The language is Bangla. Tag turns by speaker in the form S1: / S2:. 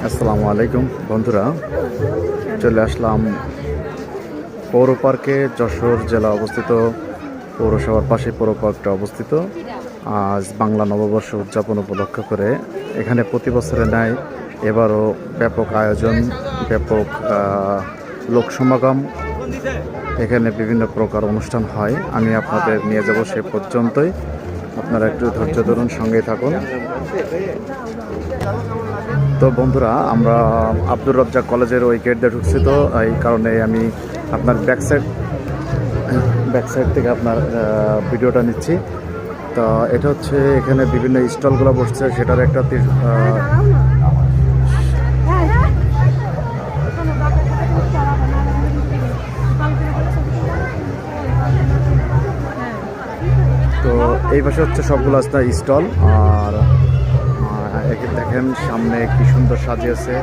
S1: আসসালামু আলাইকুম বন্ধুরা, চলে আসলাম পৌর পার্কে। যশোর জেলা অবস্থিত, পৌরসভার পাশে পৌর পার্কটা অবস্থিত। আজ বাংলা নববর্ষ উদযাপন উপলক্ষ করে এখানে প্রতি বছরের ন্যায় এবারও ব্যাপক আয়োজন, ব্যাপক লোক সমাগম। এখানে বিভিন্ন প্রকার অনুষ্ঠান হয়। আমি আপনাদের নিয়ে যাব সে পর্যন্তই। আপনারা একটু ধৈর্য ধরুন, সঙ্গেই থাকুন। তো বন্ধুরা, আমরা আব্দুর রাজ্জাক কলেজের ওই গেট দিয়ে ঢুকছি, তো এই কারণে আমি আপনার ব্যাক সাইড থেকে আপনার ভিডিওটা নিচ্ছি। তো এটা হচ্ছে এখানে বিভিন্ন স্টলগুলো বসছে, সেটার একটা তো এই পাশে হচ্ছে সবগুলো স্টল। আর দেখেন সামনে কি সুন্দর সাজিয়েছে